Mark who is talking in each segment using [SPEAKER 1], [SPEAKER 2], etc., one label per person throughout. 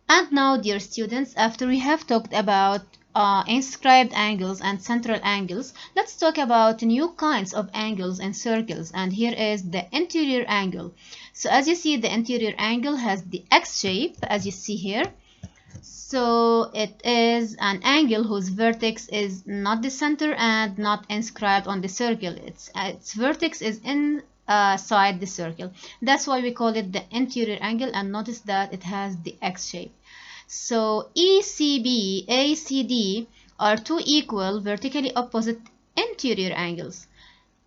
[SPEAKER 1] And now, dear students, after we have talked about inscribed angles and central angles, let's talk about new kinds of angles and circles. And here is the interior angle. So as you see, the interior angle has the X shape, as you see here. So it is an angle whose vertex is not the center and not inscribed on the circle. Its vertex is inside the circle. That's why we call it the interior angle, and notice that it has the X shape. So ECB, ACD are two equal vertically opposite interior angles.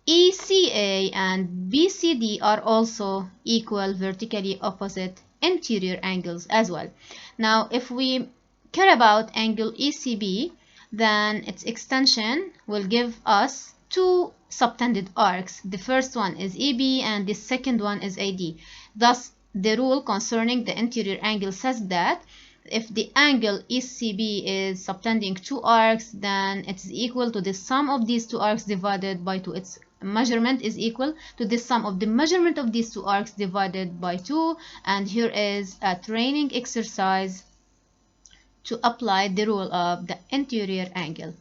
[SPEAKER 1] ECA and BCD are also equal vertically opposite interior angles as well. Now, if we care about angle ECB, then its extension will give us two subtended arcs. The first one is EB and the second one is AD. Thus, the rule concerning the interior angle says that if the angle ECB is subtending two arcs, then it is equal to the sum of these two arcs divided by 2. Its measurement is equal to the sum of the measurement of these two arcs divided by 2. And here is a training exercise to apply the rule of the interior angle.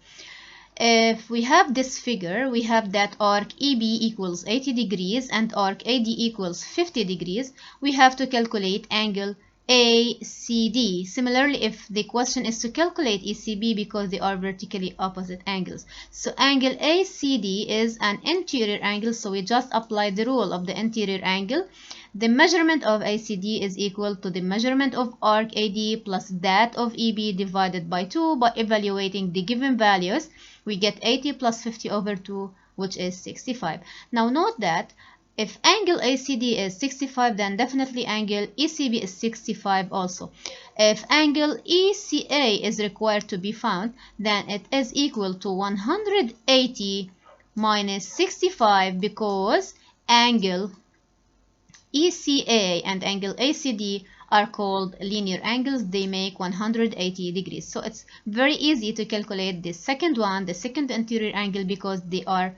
[SPEAKER 1] If we have this figure, we have that arc EB equals 80 degrees and arc AD equals 50 degrees. We have to calculate angle ACD. Similarly, if the question is to calculate ECB, because they are vertically opposite angles. So angle ACD is an interior angle, so we just apply the rule of the interior angle. The measurement of ACD is equal to the measurement of arc AD plus that of EB divided by 2. By evaluating the given values, we get 80 plus 50 over 2, which is 65. Now note that if angle ACD is 65, then definitely angle ECB is 65 also. If angle ECA is required to be found, then it is equal to 180 minus 65, because angle ECA and angle ACD are called linear angles. They make 180 degrees. So it's very easy to calculate the second one, the second interior angle, because they are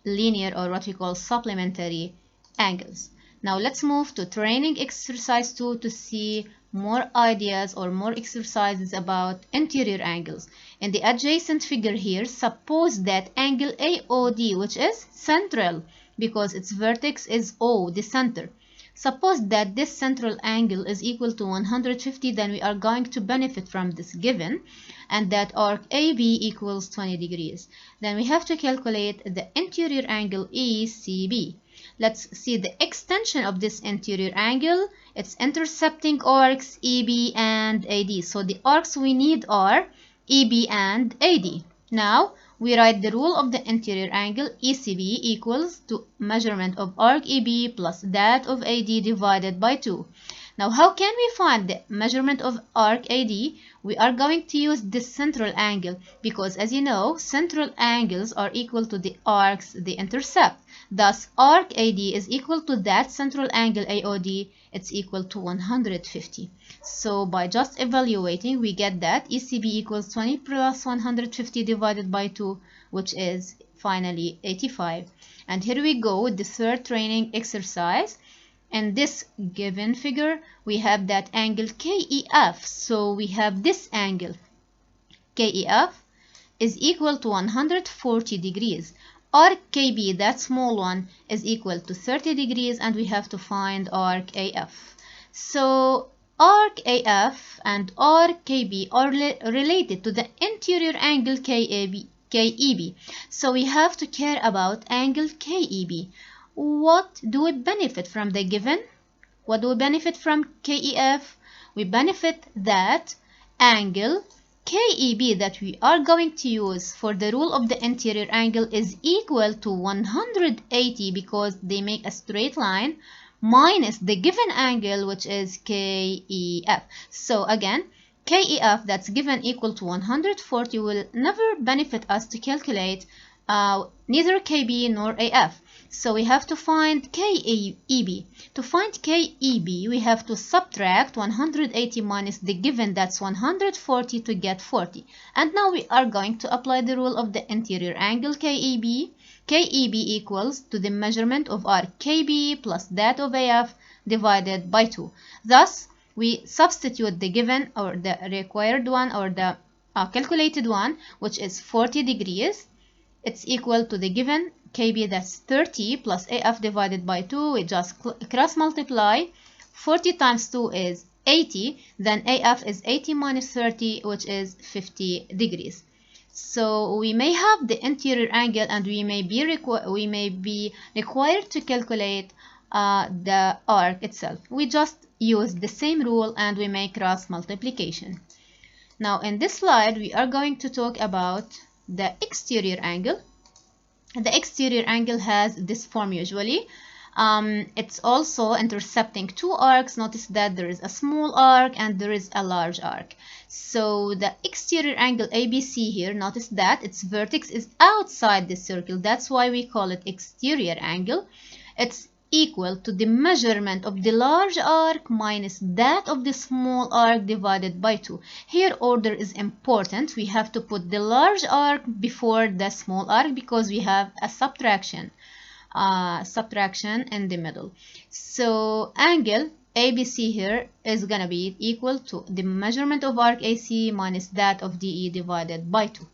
[SPEAKER 1] linear, or what we call supplementary angles. Now let's move to training exercise 2 to see more ideas or more exercises about interior angles. In the adjacent figure here, suppose that angle AOD, which is central because its vertex is O, the center. Suppose that this central angle is equal to 150, then we are going to benefit from this given, and that arc AB equals 20 degrees. Then we have to calculate the interior angle ECB. Let's see the extension of this interior angle. It's intercepting arcs EB and AD. So the arcs we need are EB and AD. Now we write the rule of the interior angle ECB equals to measurement of arc EB plus that of AD divided by 2. Now how can we find the measurement of arc AD? We are going to use this central angle, because as you know, central angles are equal to the arcs they intercept. Thus arc AD is equal to that central angle AOD. It's equal to 150. So by just evaluating, we get that ECB equals 20 plus 150 divided by 2, which is finally 85. And here we go with the third training exercise. In this given figure, we have that angle KEF. So we have this angle KEF is equal to 140 degrees. Arc KB, that small one, is equal to 30 degrees, and we have to find arc AF. So arc AF and arc KB are related to the interior angle KEB. So we have to care about angle KEB. What do we benefit from the given? What do we benefit from KEF? We benefit that angle KEB that we are going to use for the rule of the interior angle is equal to 180, because they make a straight line, minus the given angle, which is KEF. So again, KEF that's given equal to 140 will never benefit us to calculate neither KB nor AF. So we have to find KEB. To find KEB, we have to subtract 180 minus the given, that's 140, to get 40. And now we are going to apply the rule of the interior angle KEB. KEB equals to the measurement of arc KB plus that of AF divided by 2. Thus, we substitute the given or the required one or the calculated one, which is 40 degrees. It's equal to the given KB, that's 30, plus AF divided by 2. We just cross multiply. 40 times 2 is 80. Then AF is 80 minus 30, which is 50 degrees. So we may have the interior angle, and we may be required to calculate the arc itself. We just use the same rule and we make cross multiplication. Now in this slide we are going to talk about the exterior angle. The exterior angle has this form usually. It's also intercepting two arcs. Notice that there is a small arc and there is a large arc. So the exterior angle ABC here, notice that its vertex is outside the circle. That's why we call it exterior angle. It's equal to the measurement of the large arc minus that of the small arc divided by 2. Here order is important. We have to put the large arc before the small arc because we have a subtraction in the middle. So angle ABC here is gonna be equal to the measurement of arc AC minus that of DE divided by 2.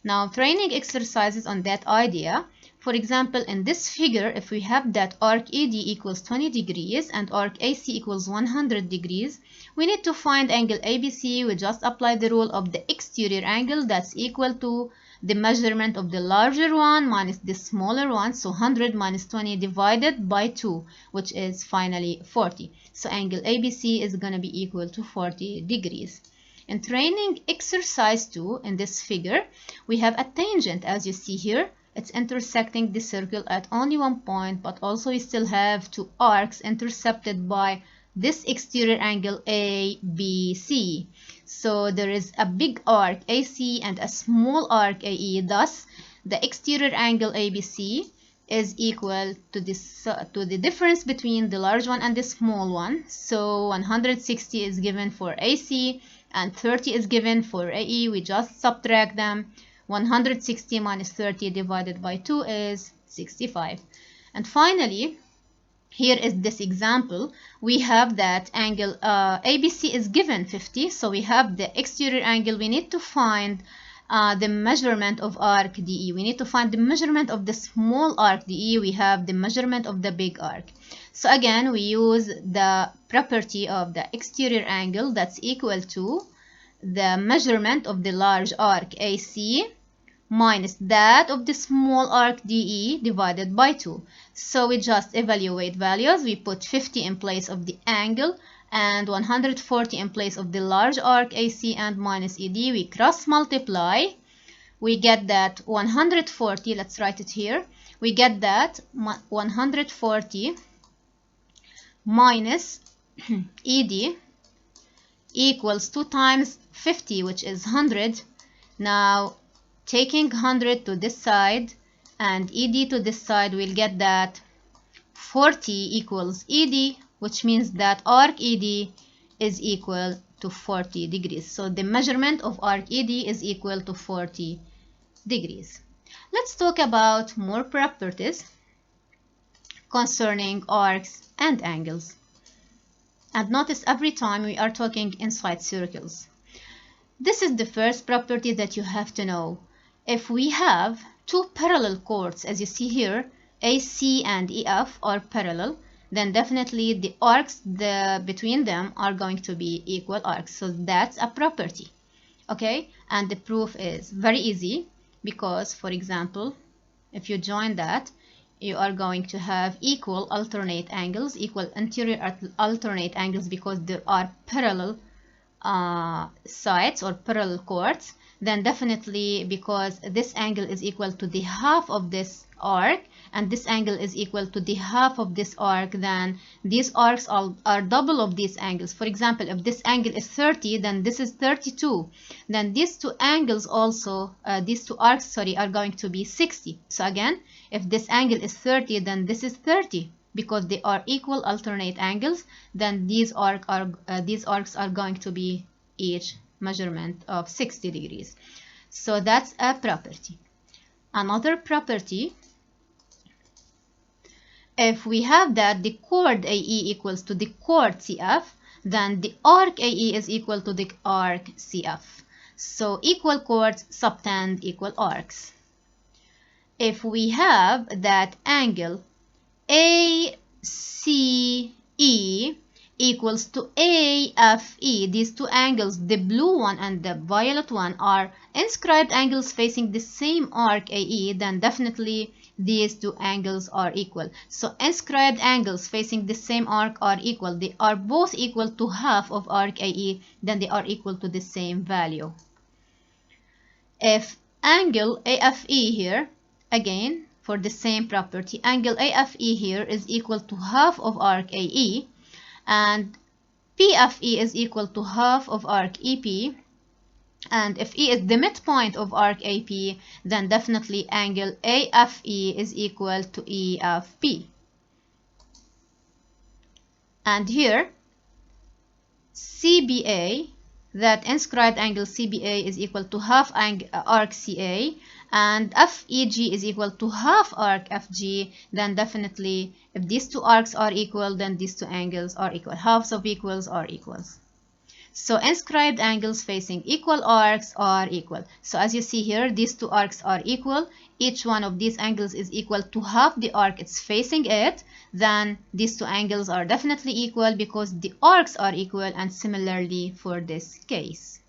[SPEAKER 1] Now training exercises on that idea. For example, in this figure, if we have that arc ED equals 20 degrees and arc AC equals 100 degrees, we need to find angle ABC. We just apply the rule of the exterior angle, that's equal to the measurement of the larger one minus the smaller one. So 100 minus 20 divided by 2, which is finally 40. So angle ABC is going to be equal to 40 degrees. In training exercise 2, in this figure, we have a tangent, as you see here. It's intersecting the circle at only one point, but also we still have two arcs intercepted by this exterior angle ABC. So there is a big arc AC and a small arc AE. Thus, the exterior angle ABC is equal to the difference between the large one and the small one. So 160 is given for AC and 30 is given for AE. We just subtract them. 160 minus 30 divided by 2 is 65. And finally, here is this example. We have that angle ABC is given 50. So we have the exterior angle. We need to find the measurement of arc DE. We need to find the measurement of the small arc DE. We have the measurement of the big arc. So again, we use the property of the exterior angle, that's equal to the measurement of the large arc AC minus that of the small arc DE divided by 2. So we just evaluate values. We put 50 in place of the angle and 140 in place of the large arc AC and minus ED. We cross multiply. We get that 140, let's write it here. We get that 140 minus ED equals 2 times 50, which is 100. Now taking 100 to this side and ED to this side, we'll get that 40 equals ED, which means that arc ED is equal to 40 degrees. So the measurement of arc ED is equal to 40 degrees. Let's talk about more properties concerning arcs and angles. And notice every time we are talking inside circles. This is the first property that you have to know. If we have two parallel chords, as you see here, AC and EF are parallel, then definitely the arcs between them are going to be equal arcs. So that's a property. Okay, and the proof is very easy because, for example, if you join that, you are going to have equal alternate angles, equal interior alternate angles, because there are parallel sides or parallel chords. Then definitely, because this angle is equal to the half of this arc and this angle is equal to the half of this arc, then these arcs are double of these angles. For example, if this angle is 30, then this is 32. Then these two angles also, these two arcs, sorry, are going to be 60. So again, if this angle is 30, then this is 30. Because they are equal alternate angles, then these arcs are going to be each measurement of 60 degrees. So that's a property. Another property, if we have that the chord AE equals to the chord CF, then the arc AE is equal to the arc CF. So equal chords subtend equal arcs. If we have that angle ACE equals to AFE, these two angles, the blue one and the violet one, are inscribed angles facing the same arc AE, then definitely these two angles are equal. So inscribed angles facing the same arc are equal. They are both equal to half of arc AE, then they are equal to the same value. If angle AFE here, again for the same property, angle AFE here is equal to half of arc AE, and PFE is equal to half of arc EP, and if E is the midpoint of arc AP, then definitely angle AFE is equal to EFP. And here CBA, that inscribed angle CBA is equal to half arc CA, and FEG is equal to half arc FG, then definitely if these two arcs are equal, then these two angles are equal. Halves of equals are equals. So inscribed angles facing equal arcs are equal. So as you see here, these two arcs are equal. Each one of these angles is equal to half the arc it's facing it. Then these two angles are definitely equal because the arcs are equal, and similarly for this case.